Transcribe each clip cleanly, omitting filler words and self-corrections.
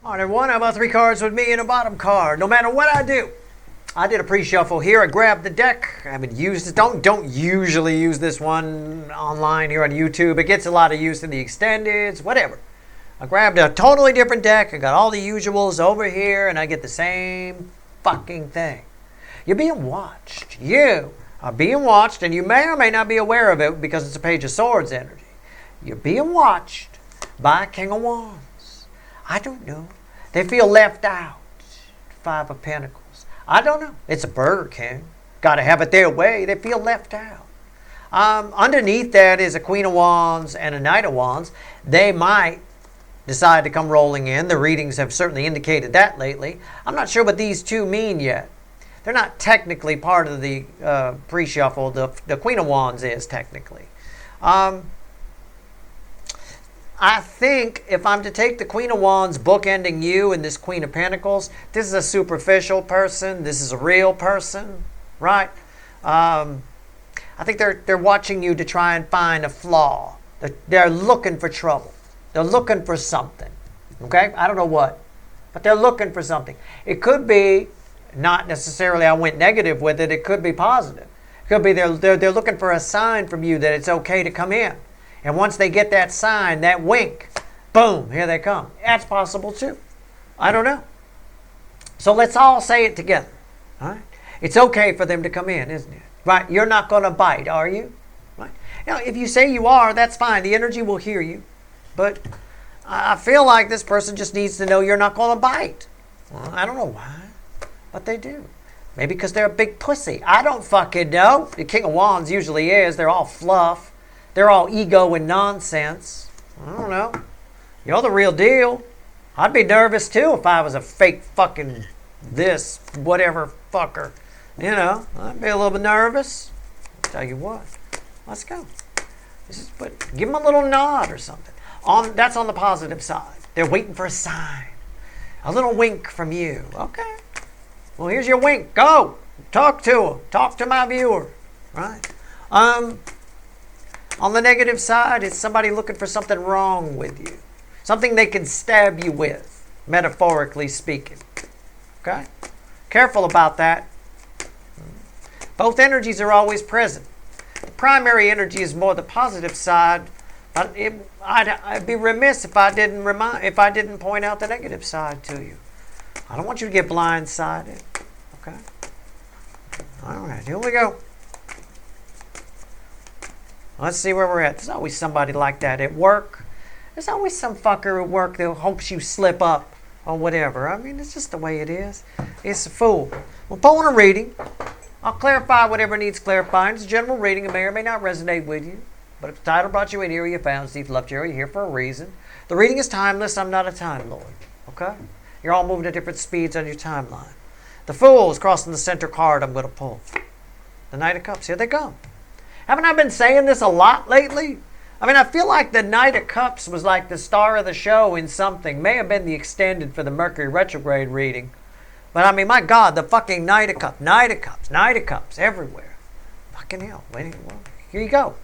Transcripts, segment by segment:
One, I bought 3 cards with me and a bottom card. No matter what I do. I did a pre-shuffle here. I grabbed the deck. I haven't used it. Don't usually use this one online here on YouTube. It gets a lot of use in the extendeds, whatever. I grabbed a totally different deck. I got all the usuals over here, and I get the same fucking thing. You're being watched. You are being watched, and you may or may not be aware of it because it's a Page of Swords energy. You're being watched by King of Wands. I don't know. They feel left out. 5 of Pentacles. I don't know. It's a Burger King. Got to have it their way. They feel left out. Underneath that is a Queen of Wands and a Knight of Wands. They might decide to come rolling in. The readings have certainly indicated that lately. I'm not sure what these two mean yet. They're not technically part of the pre-shuffle. The Queen of Wands is technically. I think if I'm to take the Queen of Wands bookending you and this Queen of Pentacles, this is a superficial person. This is a real person, right? I think they're watching you to try and find a flaw. They're looking for trouble. They're looking for something, okay? I don't know what, but they're looking for something. It could be not necessarily I went negative with it. It could be positive. It could be they're looking for a sign from you that it's okay to come in. And once they get that sign, that wink, boom, here they come. That's possible too. I don't know. So let's all say it together. All right? It's okay for them to come in, isn't it? Right? You're not going to bite, are you? Right? Now, if you say you are, that's fine. The energy will hear you. But I feel like this person just needs to know you're not going to bite. Well, I don't know why, but they do. Maybe because they're a big pussy. I don't fucking know. The King of Wands usually is. They're all fluff. They're all ego and nonsense. I don't know. You're the real deal. I'd be nervous too if I was a fake fucking this, whatever fucker. You know, I'd be a little bit nervous. I'll tell you what. Let's go. Give them a little nod or something. That's on the positive side. They're waiting for a sign. A little wink from you. Okay. Well, here's your wink. Go. Talk to them. Talk to my viewer. Right? On the negative side, it's somebody looking for something wrong with you. Something they can stab you with, metaphorically speaking. Okay? Careful about that. Both energies are always present. The primary energy is more the positive side, but I'd be remiss if I didn't point out the negative side to you. I don't want you to get blindsided. Okay? All right, here we go. Let's see where we're at. There's always somebody like that at work. There's always some fucker at work that hopes you slip up or whatever. I mean, it's just the way it is. It's a fool. We're pulling a reading. I'll clarify whatever needs clarifying. It's a general reading. It may or may not resonate with you. But if the title brought you in here, you found Steve Love Jerry. You're here for a reason. The reading is timeless. I'm not a Time Lord. Okay? You're all moving at different speeds on your timeline. The Fool is crossing the center card I'm going to pull. The Knight of Cups. Here they come. Haven't I been saying this a lot lately? I mean, I feel like the Knight of Cups was like the star of the show in something. May have been the extended for the Mercury retrograde reading. But I mean, my God, the fucking Knight of Cups, Knight of Cups, Knight of Cups, everywhere. Fucking hell. Here you go.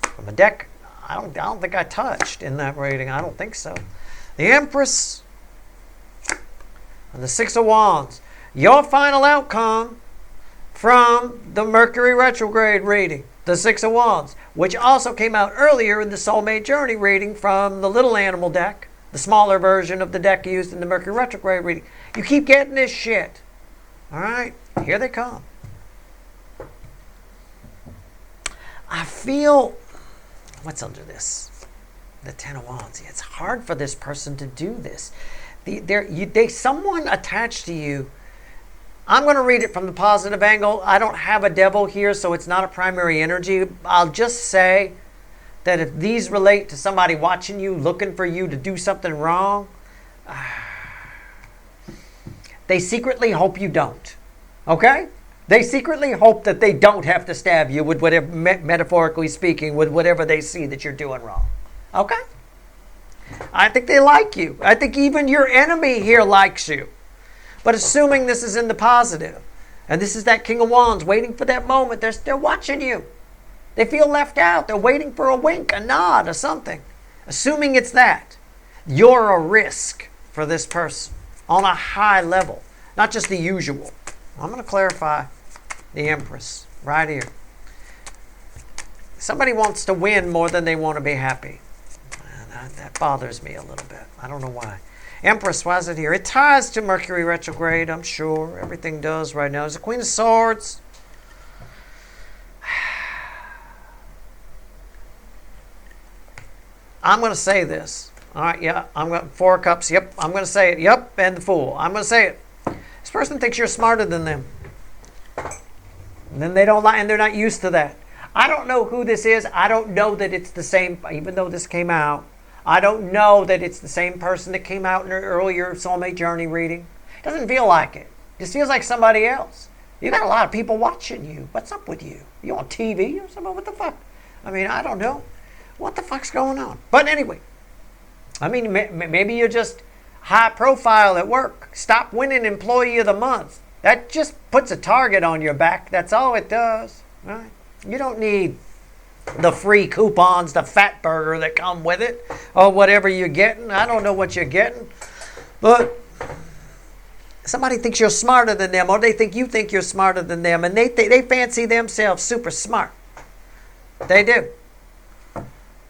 From a deck I don't think I touched in that reading. I don't think so. The Empress and the Six of Wands. Your final outcome from the Mercury retrograde reading. The Six of Wands, which also came out earlier in the Soulmate Journey reading from the Little Animal deck, the smaller version of the deck used in the Mercury retrograde reading. You keep getting this shit. All right, here they come. I feel, what's under this? The Ten of Wands. It's hard for this person to do this. Someone attached to you. I'm going to read it from the positive angle. I don't have a devil here, so it's not a primary energy. I'll just say that if these relate to somebody watching you, looking for you to do something wrong, they secretly hope you don't. Okay? They secretly hope that they don't have to stab you with whatever, metaphorically speaking, with whatever they see that you're doing wrong. Okay? I think they like you. I think even your enemy here likes you. But assuming this is in the positive, and this is that King of Wands waiting for that moment, they're watching you. They feel left out. They're waiting for a wink, a nod, or something. Assuming it's that, you're a risk for this person on a high level, not just the usual. I'm going to clarify the Empress right here. Somebody wants to win more than they want to be happy. That bothers me a little bit. I don't know why. Empress, why is it here? It ties to Mercury retrograde, I'm sure. Everything does right now. There's the Queen of Swords. I'm going to say this. All right, yeah. I'm going Four of Cups. Yep, I'm going to say it. Yep, and the Fool. I'm going to say it. This person thinks you're smarter than them. And then they don't lie, and they're not used to that. I don't know who this is. I don't know that it's the same, even though this came out. I don't know that it's the same person that came out in an earlier soulmate journey reading. It doesn't feel like it. It just feels like somebody else. You got a lot of people watching you. What's up with you? You on TV or something? What the fuck? I mean, I don't know. What the fuck's going on? But anyway, I mean, maybe you're just high profile at work. Stop winning Employee of the Month. That just puts a target on your back. That's all it does. Right? You don't need the free coupons, the fat burger that come with it, or whatever you're getting. I don't know what you're getting. But somebody thinks you're smarter than them, or they think you think you're smarter than them, and they fancy themselves super smart. They do.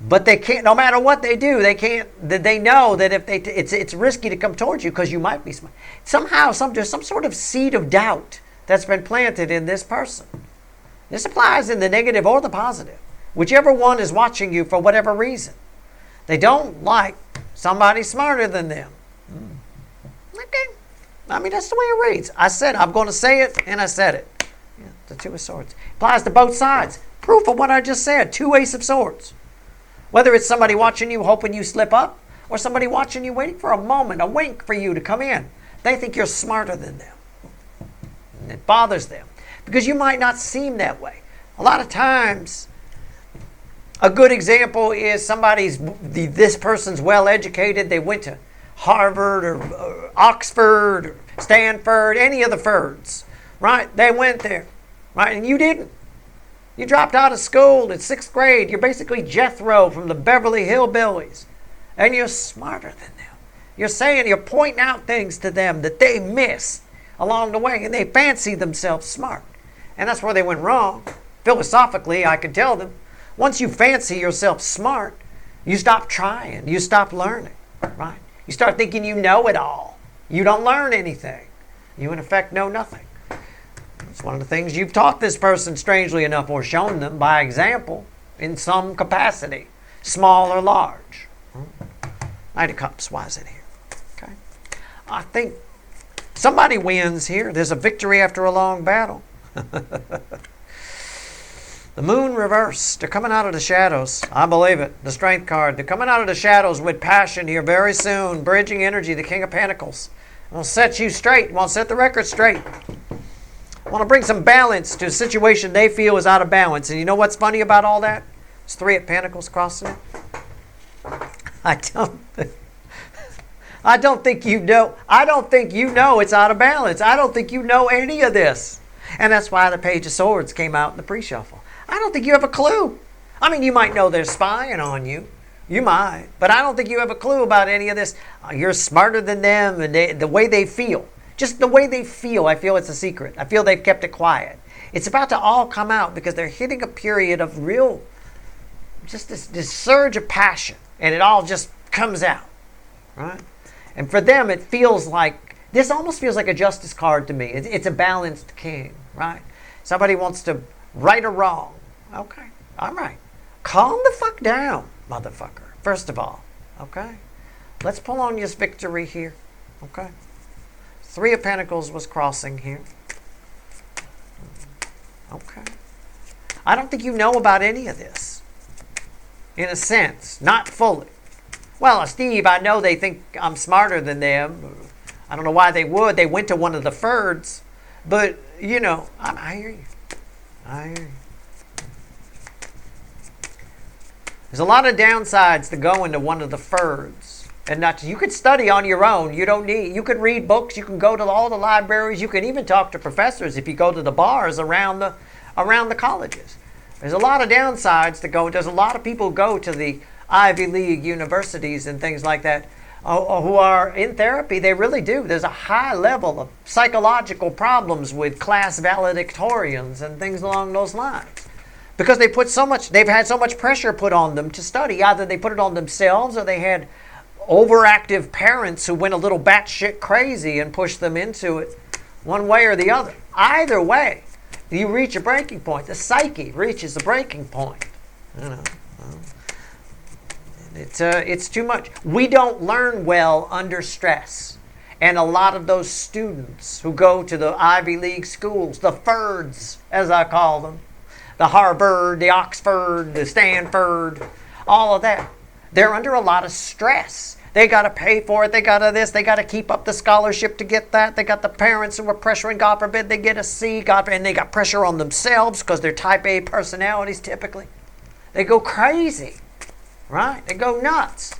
But they can't, no matter what they do, they can't, they know that if it's risky to come towards you because you might be smart. Somehow, there's some sort of seed of doubt that's been planted in this person. This applies in the negative or the positive. Whichever one is watching you for whatever reason. They don't like somebody smarter than them. Okay. I mean, that's the way it reads. I said I'm going to say it, and I said it. Yeah, the Two of Swords. Applies to both sides. Proof of what I just said. Two Ace of Swords. Whether it's somebody watching you hoping you slip up, or somebody watching you waiting for a moment, a wink for you to come in. They think you're smarter than them. And it bothers them. Because you might not seem that way. A lot of times, a good example is this person's well educated. They went to Harvard or Oxford or Stanford, any of the Fords, right? They went there, right? And you didn't. You dropped out of school in 6th grade. You're basically Jethro from the Beverly Hillbillies. And you're smarter than them. You're pointing out things to them that they missed along the way. And they fancy themselves smart. And that's where they went wrong. Philosophically, I can tell them. Once you fancy yourself smart, you stop trying. You stop learning, right? You start thinking you know it all. You don't learn anything. You, in effect, know nothing. It's one of the things you've taught this person, strangely enough, or shown them by example in some capacity, small or large. Knight of Cups, why is it here? Okay. I think somebody wins here. There's a victory after a long battle. The Moon reversed. They're coming out of the shadows. I believe it. The Strength card. They're coming out of the shadows with passion here very soon. Bridging energy, the King of Pentacles. I want to set you straight. I want to set the record straight. I want to bring some balance to a situation they feel is out of balance. And you know what's funny about all that? It's 3 of Pentacles crossing it. I don't think you know. I don't think you know it's out of balance. I don't think you know any of this. And that's why the Page of Swords came out in the pre-shuffle. I don't think you have a clue. I mean, you might know they're spying on you. You might. But I don't think you have a clue about any of this. You're smarter than them, and the way they feel. Just the way they feel, I feel it's a secret. I feel they've kept it quiet. It's about to all come out because they're hitting a period of real, just this surge of passion. And it all just comes out. Right? And for them, it feels like, this almost feels like a justice card to me. It's a balanced king, right? Somebody wants to right or wrong. Okay, all right. Calm the fuck down, motherfucker, first of all. Okay? Let's pull on this victory here. Okay? 3 of Pentacles was crossing here. Okay. I don't think you know about any of this. In a sense, not fully. Well, Steve, I know they think I'm smarter than them. I don't know why they would. They went to one of the Fords. But, you know, I hear you. I hear you. There's a lot of downsides to going to one of the Fords. And you could study on your own. You could read books. You can go to all the libraries. You can even talk to professors if you go to the bars around the colleges. There's a lot of downsides to go. There's a lot of people who go to the Ivy League universities and things like that. who are in therapy, they really do. There's a high level of psychological problems with class valedictorians and things along those lines. Because they've had so much pressure put on them to study. Either they put it on themselves or they had overactive parents who went a little batshit crazy and pushed them into it one way or the other. Either way, you reach a breaking point. The psyche reaches a breaking point. You know, it's too much. We don't learn well under stress. And a lot of those students who go to the Ivy League schools, the FERDs, as I call them, the Harvard, the Oxford, the Stanford, all of that, they're under a lot of stress. They got to pay for it. They got to this. They got to keep up the scholarship to get that. They got the parents who are pressuring. God forbid they get a C. And they got pressure on themselves because they're type A personalities typically. They go crazy, right? They go nuts.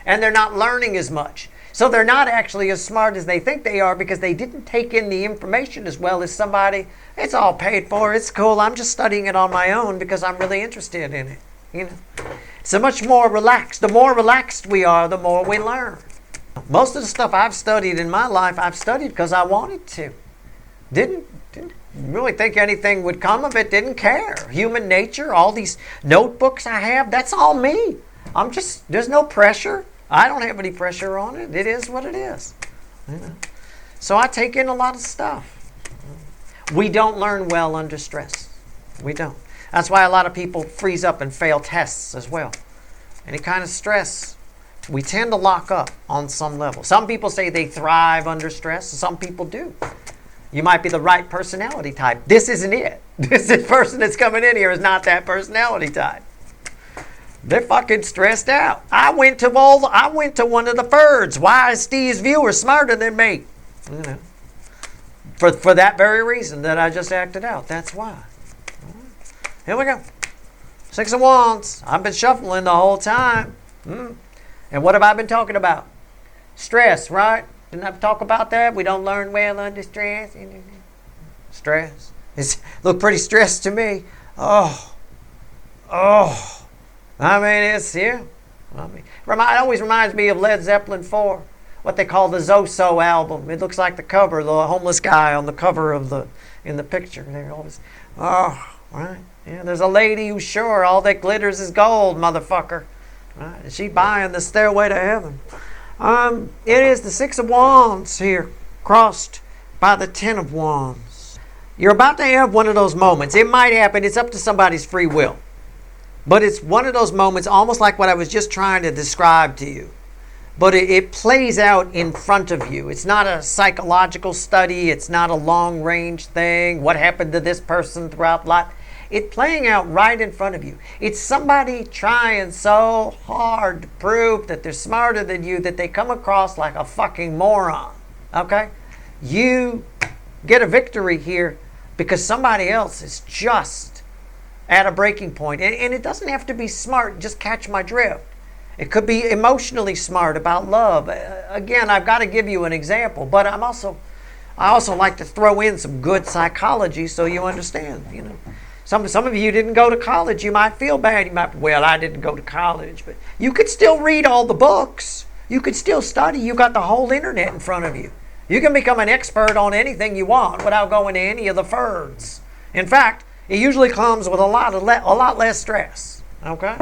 And they're not learning as much. So they're not actually as smart as they think they are because they didn't take in the information as well as somebody. It's all paid for. It's cool. I'm just studying it on my own because I'm really interested in it. You know, so much more relaxed. The more relaxed we are, the more we learn. Most of the stuff I've studied in my life, I've studied because I wanted to. Didn't really think anything would come of it. Didn't care. Human nature, all these notebooks I have, that's all me. There's no pressure. I don't have any pressure on it. It is what it is. You know? So I take in a lot of stuff. We don't learn well under stress. We don't. That's why a lot of people freeze up and fail tests as well. Any kind of stress, we tend to lock up on some level. Some people say they thrive under stress. Some people do. You might be the right personality type. This isn't it. This person that's coming in here is not that personality type. They're fucking stressed out. I went to one of the FERDs. Why is Steve's viewer smarter than me? You know, for that very reason that I just acted out. That's why. Here we go. 6 of Wands. I've been shuffling the whole time. And what have I been talking about? Stress, right? Didn't I talk about that? We don't learn well under stress. Stress. It look pretty stressed to me. Oh. I mean, it's here. It always reminds me of Led Zeppelin 4, what they call the Zoso album. It looks like the cover, the homeless guy on the cover in the picture. They're always, right. Yeah, there's a lady who's sure all that glitters is gold, motherfucker. Right? And she's buying the stairway to heaven. It is the 6 of Wands here, crossed by the 10 of Wands. You're about to have one of those moments. It might happen. It's up to somebody's free will. But it's one of those moments, almost like what I was just trying to describe to you. But it plays out in front of you. It's not a psychological study. It's not a long-range thing. What happened to this person throughout life? It's playing out right in front of you. It's somebody trying so hard to prove that they're smarter than you that they come across like a fucking moron. Okay? You get a victory here because somebody else is just at a breaking point. And it doesn't have to be smart. Just catch my drift. It could be emotionally smart about love. Again, I've got to give you an example, but I also like to throw in some good psychology so you understand, you know. Some of you didn't go to college. You might feel bad. You might, well, I didn't go to college. But you could still read all the books. You could still study. You got the whole internet in front of you. You can become an expert on anything you want without going to any of the FERDs. In fact, it usually comes with a lot less stress. Okay?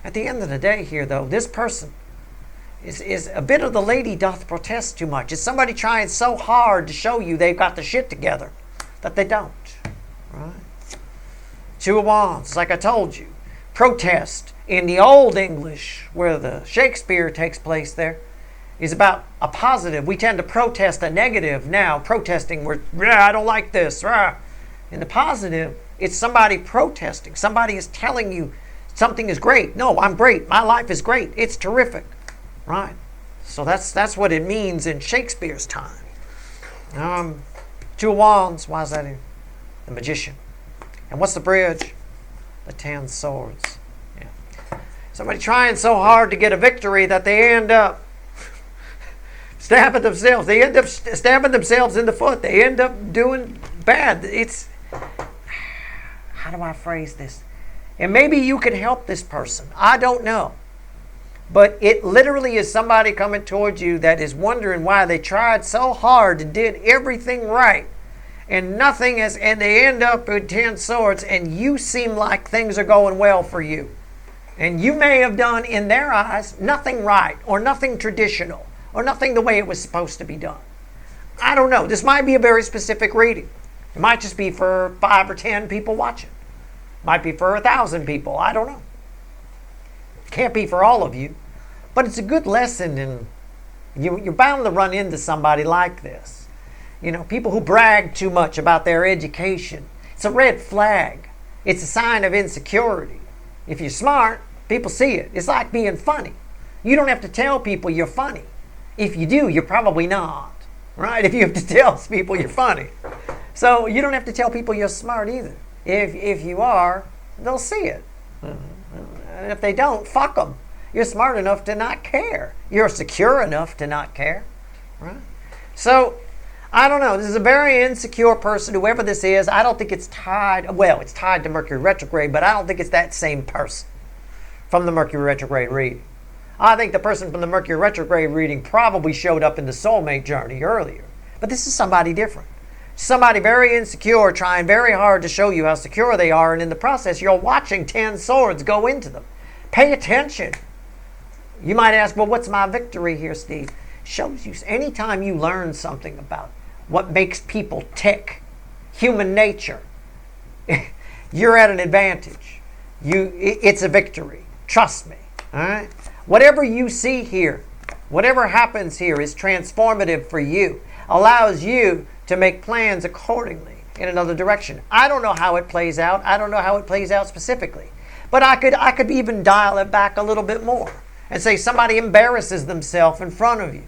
At the end of the day here, though, this person is a bit of the lady doth protest too much. It's somebody trying so hard to show you they've got the shit together that they don't. Right? 2 of Wands, like I told you. Protest in the Old English, where the Shakespeare takes place there, is about a positive. We tend to protest a negative now. Protesting, I don't like this. Rah. In the positive, it's somebody protesting. Somebody is telling you something is great. No, I'm great. My life is great. It's terrific. Right? So that's what it means in Shakespeare's time. 2 of Wands, why is that here? The Magician. And what's the bridge? The 10 swords. Yeah. Somebody trying so hard to get a victory that they end up stabbing themselves. They end up stabbing themselves in the foot. They end up doing bad. It's, how do I phrase this? And maybe you could help this person. I don't know. But it literally is somebody coming towards you that is wondering why they tried so hard and did everything right. And nothing is, and they end up with 10 swords, and you seem like things are going well for you. And you may have done, in their eyes, nothing right, or nothing traditional, or nothing the way it was supposed to be done. I don't know. This might be a very specific reading. It might just be for 5 or 10 people watching. Might be for 1,000 people. I don't know. Can't be for all of you. But it's a good lesson, and you're bound to run into somebody like this. You know, people who brag too much about their education. It's a red flag. It's a sign of insecurity. If you're smart, people see it. It's like being funny. You don't have to tell people you're funny. If you do, you're probably not. Right? If you have to tell people you're funny. So you don't have to tell people you're smart either. If you are, they'll see it. And if they don't, fuck them. You're smart enough to not care. You're secure enough to not care. Right? So, I don't know. This is a very insecure person, whoever this is. I don't think it's tied. Well, it's tied to Mercury retrograde, but I don't think it's that same person from the Mercury retrograde reading. I think the person from the Mercury retrograde reading probably showed up in the soulmate journey earlier. But this is somebody different. Somebody very insecure, trying very hard to show you how secure they are, and in the process, you're watching 10 swords go into them. Pay attention. You might ask, well, what's my victory here, Steve? Shows you anytime you learn something about what makes people tick, human nature, you're at an advantage. It's a victory. Trust me. All right? Whatever you see here, whatever happens here is transformative for you, allows you to make plans accordingly in another direction. I don't know how it plays out. I don't know how it plays out specifically. But I could even dial it back a little bit more and say somebody embarrasses themselves in front of you.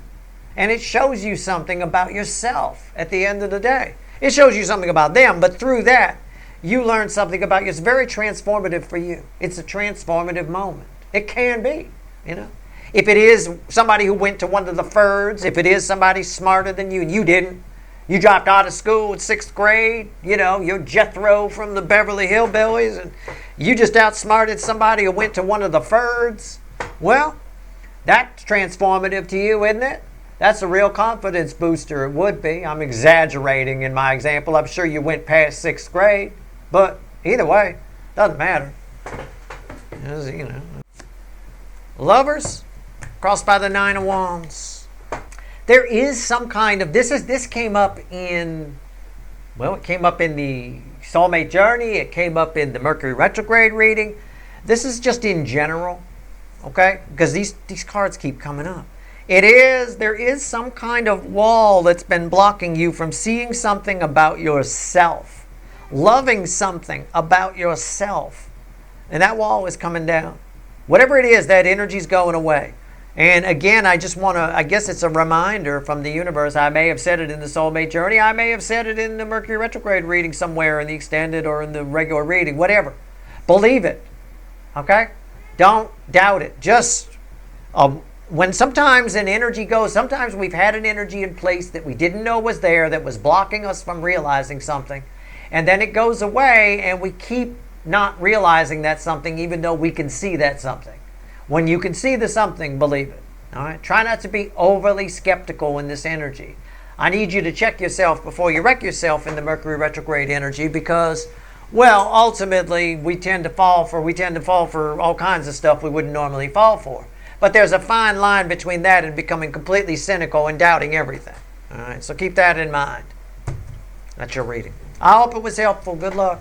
And it shows you something about yourself at the end of the day. It shows you something about them, but through that, you learn something about you. It's very transformative for you. It's a transformative moment. It can be, you know. If it is somebody who went to one of the FERDs, if it is somebody smarter than you and you didn't, you dropped out of school in 6th grade, you know, you're Jethro from the Beverly Hillbillies, and you just outsmarted somebody who went to one of the FERDs, well, that's transformative to you, isn't it? That's a real confidence booster. It would be. I'm exaggerating in my example. I'm sure you went past 6th grade. But either way, doesn't matter. As, you know. Lovers, crossed by the 9 of Wands. There is some kind of, this came up in, well, it came up in the soulmate journey. It came up in the Mercury retrograde reading. This is just in general. Okay? Because these cards keep coming up. There is some kind of wall that's been blocking you from seeing something about yourself, loving something about yourself. And that wall is coming down. Whatever it is, that energy's going away. And again, I guess it's a reminder from the universe. I may have said it in the soulmate journey. I may have said it in the Mercury retrograde reading somewhere, in the extended or in the regular reading, whatever. Believe it. Okay? Don't doubt it. Just, when sometimes an energy goes, sometimes we've had an energy in place that we didn't know was there, that was blocking us from realizing something. And then it goes away and we keep not realizing that something, even though we can see that something. When you can see the something, believe it. All right? Try not to be overly skeptical in this energy. I need you to check yourself before you wreck yourself in the Mercury retrograde energy, because, well, ultimately we tend to fall for all kinds of stuff we wouldn't normally fall for. But there's a fine line between that and becoming completely cynical and doubting everything. All right, so keep that in mind. That's your reading. I hope it was helpful. Good luck.